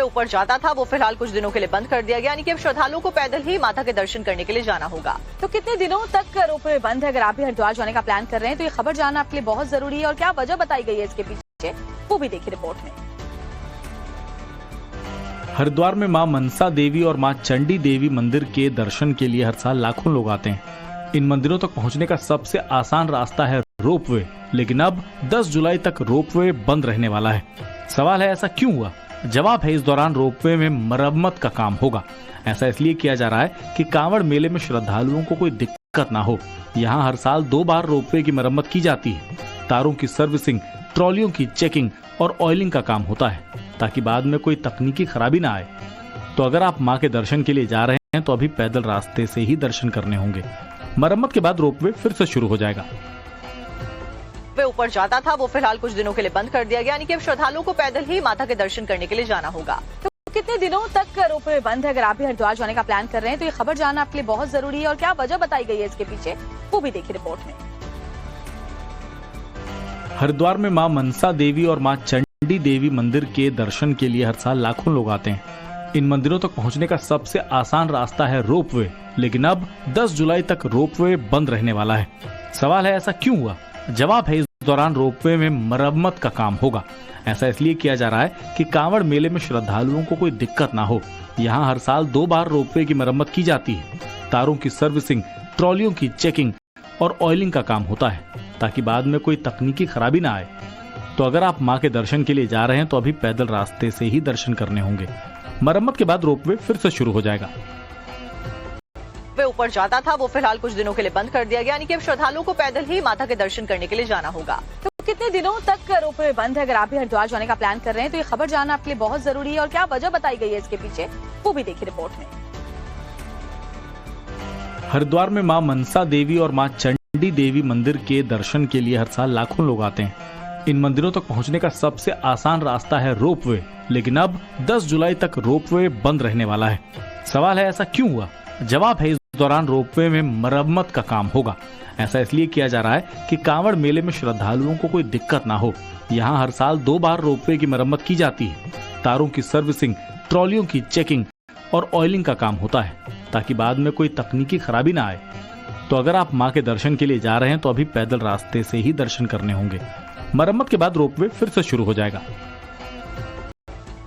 ऊपर जाता था वो फिलहाल कुछ दिनों के लिए बंद कर दिया गया, यानी कि अब श्रद्धालुओं को पैदल ही माता के दर्शन करने के लिए जाना होगा। तो कितने दिनों तक रोपवे बंद है? अगर आप भी हरिद्वार जाने का प्लान कर रहे हैं तो ये खबर जानना आपके लिए बहुत जरूरी है। और क्या वजह बताई गई है इसके पीछे, वो भी देखिए रिपोर्ट में। हरिद्वार में मां मनसा देवी और मां चंडी देवी मंदिर के दर्शन के लिए हर साल लाखों लोग आते हैं। इन मंदिरों तक पहुंचने का सबसे आसान रास्ता है रोपवे, लेकिन अब 10 जुलाई तक रोपवे बंद रहने वाला है। सवाल है ऐसा क्यों हुआ? जवाब है इस दौरान रोपवे में मरम्मत का काम होगा। ऐसा इसलिए किया जा रहा है कि कांवड़ मेले में श्रद्धालुओं को कोई दिक्कत ना हो। यहाँ हर साल 2 बार रोपवे की मरम्मत की जाती है। तारों की सर्विसिंग, ट्रॉलियों की चेकिंग और ऑयलिंग का काम होता है, ताकि बाद में कोई तकनीकी खराबी ना आए। तो अगर आप मां के दर्शन के लिए जा रहे हैं तो अभी पैदल रास्ते से ही दर्शन करने होंगे। मरम्मत के बाद रोपवे फिर से शुरू हो जाएगा। वे ऊपर जाता था वो फिलहाल कुछ दिनों के लिए बंद कर दिया गया, यानी कि अब श्रद्धालुओं को पैदल ही माता के दर्शन करने के लिए जाना होगा। तो कितने दिनों तक रोपवे बंद है? अगर आप भी हरिद्वार जाने का प्लान कर रहे हैं तो ये खबर जानना आपके लिए बहुत जरूरी है। और क्या वजह बताई गई है इसके पीछे, वो भी देखिए रिपोर्ट में। हरिद्वार में मां मनसा देवी और मां चंडी देवी मंदिर के दर्शन के लिए हर साल लाखों लोग आते हैं। इन मंदिरों तक पहुंचने का सबसे आसान रास्ता है रोपवे, लेकिन अब 10 जुलाई तक रोपवे बंद रहने वाला है। सवाल है ऐसा क्यों हुआ? जवाब है इस दौरान रोपवे में मरम्मत का काम होगा। ऐसा इसलिए किया जा रहा है कि कांवड़ मेले में श्रद्धालुओं को कोई दिक्कत ना हो। यहाँ हर साल 2 बार रोपवे की मरम्मत की जाती है। तारों की सर्विसिंग, ट्रॉलियों की चेकिंग और ऑयलिंग का काम होता है, ताकि बाद में कोई तकनीकी खराबी ना आए। तो अगर आप मां के दर्शन के लिए जा रहे हैं तो अभी पैदल रास्ते से ही दर्शन करने होंगे। मरम्मत के बाद रोपवे फिर से शुरू हो जाएगा। वे ऊपर जाता था वो फिलहाल कुछ दिनों के लिए बंद कर दिया गया, यानी कि अब श्रद्धालुओं को पैदल ही माता के दर्शन करने के लिए जाना होगा। तो कितने दिनों तक रोपवे बंद है? अगर आप भी हरिद्वार जाने का प्लान कर रहे हैं तो ये खबर जानना आपके लिए बहुत जरूरी है। और क्या वजह बताई गई है इसके पीछे, वो भी देखिए रिपोर्ट में। हरिद्वार में मां मनसा देवी और मां चंडी देवी मंदिर के दर्शन के लिए हर साल लाखों लोग आते हैं। इन मंदिरों तक पहुंचने का सबसे आसान रास्ता है रोपवे, लेकिन अब 10 जुलाई तक रोपवे बंद रहने वाला है। सवाल है ऐसा क्यों हुआ? जवाब है इस दौरान रोपवे में मरम्मत का काम होगा। ऐसा इसलिए किया जा रहा है कि कांवड़ मेले में श्रद्धालुओं को कोई दिक्कत ना हो। यहाँ हर साल 2 बार रोपवे की मरम्मत की जाती है। तारों की सर्विसिंग, ट्रॉलियों की चेकिंग और ऑयलिंग का काम होता है, ताकि बाद में कोई तकनीकी खराबी ना आए। तो अगर आप मां के दर्शन के लिए जा रहे हैं तो अभी पैदल रास्ते से ही दर्शन करने होंगे। मरम्मत के बाद रोपवे फिर से शुरू हो जाएगा।